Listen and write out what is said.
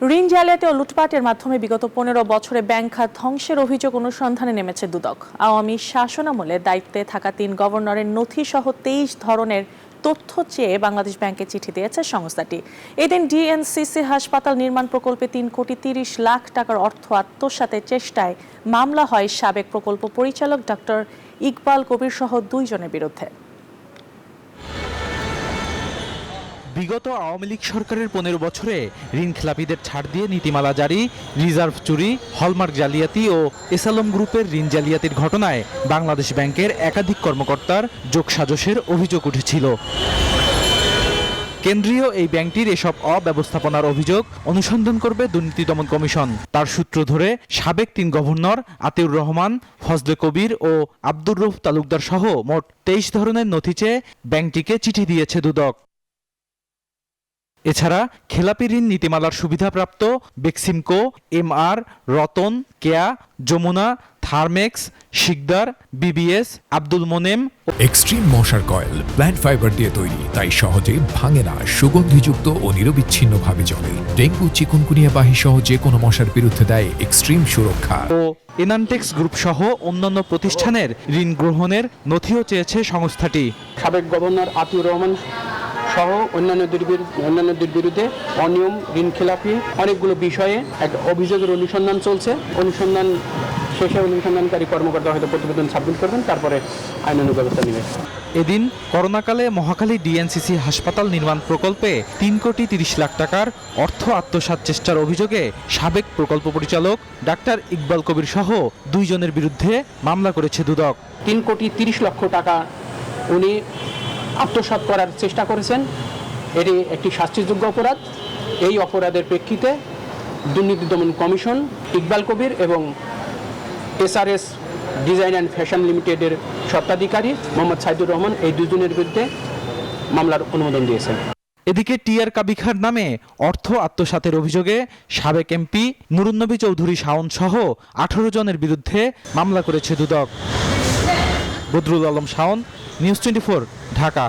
ঋণ জালিয়াতি ও লুটপাটের মাধ্যমে বিগত 15 বছরে ব্যাংক খাত ধ্বংসের অভিযোগ অনুসন্ধানে নেমেছে দুদক। আওয়ামী শাসনামলে দায়িত্বে থাকা 3 গভর্নরের নথি সহ 23 ধরনের তথ্য চেয়ে বাংলাদেশ ব্যাংকে চিঠি দিয়েছে সংস্থাটি। এদিন ডিএনসিসি হাসপাতাল নির্মাণ প্রকল্পে 3,30,00,000 টাকার অর্থ আত্মসাতের চেষ্টায় মামলা হয় সাবেক প্রকল্প পরিচালক ডক্টর ইকবাল কবির সহ 2 জনের বিরুদ্ধে। বিগত আওয়ামী লীগ সরকারের 15 বছরে ঋণখেলাপিদের ছাড় দিয়ে নীতিমালা জারি, রিজার্ভ চুরি, হলমার্ক জালিয়াতি ও এসালম গ্রুপের ঋণ জালিয়াতির ঘটনায় বাংলাদেশ ব্যাংকের একাধিক কর্মকর্তার যোগসাজশের অভিযোগ উঠেছিল। কেন্দ্রীয় এই ব্যাংকটির এসব অব্যবস্থাপনার অভিযোগ অনুসন্ধান করবে দুর্নীতি দমন কমিশন। তার সূত্র ধরে সাবেক 3 গভর্নর আতিউর রহমান, ফজলে কবির ও আব্দুর রউফ তালুকদার সহ মোট 23 ধরনের নথি চেয়ে ব্যাংকটিকে চিঠি দিয়েছে দুদক। এছাড়া খেলাপি ঋণ নীতিমালার সুবিধাপ্রাপ্ত বেক্সিমকো, এমআর, রতন, কেয়া, যমুনা, থার্মেক্স, শিকদার, বিবিএস, আব্দুল মোনেম। এক্সট্রিম মশার কয়েল প্ল্যান্ট ফাইবার দিয়ে তৈরি, তাই সহজে ভাঙে না, সুগন্ধিযুক্ত ও নিরবিচ্ছিন্নভাবে জ্বলে। ডেঙ্গু, চিকুনগুনিয়া বাহি সহ যে কোনো মশার বিরুদ্ধে দেয় এক্সট্রিম সুরক্ষা। ও এনানটেক্স গ্রুপ সহ অন্যান্য প্রতিষ্ঠানের ঋণ গ্রহণের নথিও চেয়েছে সংস্থাটি। সাবেক গভর্নর আতিউর রহমান সহ অন্যান্যদের বিরুদ্ধে অনিয়ম, ঋণখেলাপি অনেকগুলো বিষয়ে একটা অভিযোগের অনুসন্ধান চলছে। অনুসন্ধান শেষে অনুসন্ধানকারী কর্মকর্তা হয়তো প্রতিবেদন সাবমিট করবেন, তারপরে আইনানুগ ব্যবস্থা নেবে। এদিন করোনাকালে মহাখালী ডিএনসিসি হাসপাতাল নির্মাণ প্রকল্পে 3,30,00,000 টাকার অর্থ আত্মসাৎ চেষ্টার অভিযোগে সাবেক প্রকল্প পরিচালক ডাক্তার ইকবাল কবির সহ 2 জনের বিরুদ্ধে মামলা করেছে দুদক। 3,30,00,000 টাকা উনি আত্মসাৎ করার চেষ্টা করেছেন। এটি একটি শাস্তিযোগ্য অপরাধ। এই অপরাধের প্রেক্ষিতে দুর্নীতি দমন কমিশন ইকবাল কবির এবং এসআরএস ডিজাইন অ্যান্ড ফ্যাশন লিমিটেডের স্বত্বাধিকারী মোহাম্মদ সাইদুর রহমান এই 2 জনের বিরুদ্ধে মামলার অনুমোদন দিয়েছে। এদিকে টিআর কাবিখার নামে অর্থ আত্মসাতের অভিযোগে সাবেক এমপি নুরুন্নবী চৌধুরী শাওন সহ 18 জনের বিরুদ্ধে মামলা করেছে দুদক। বদরুল আলম শাওন, নিউজ 24, ঢাকা।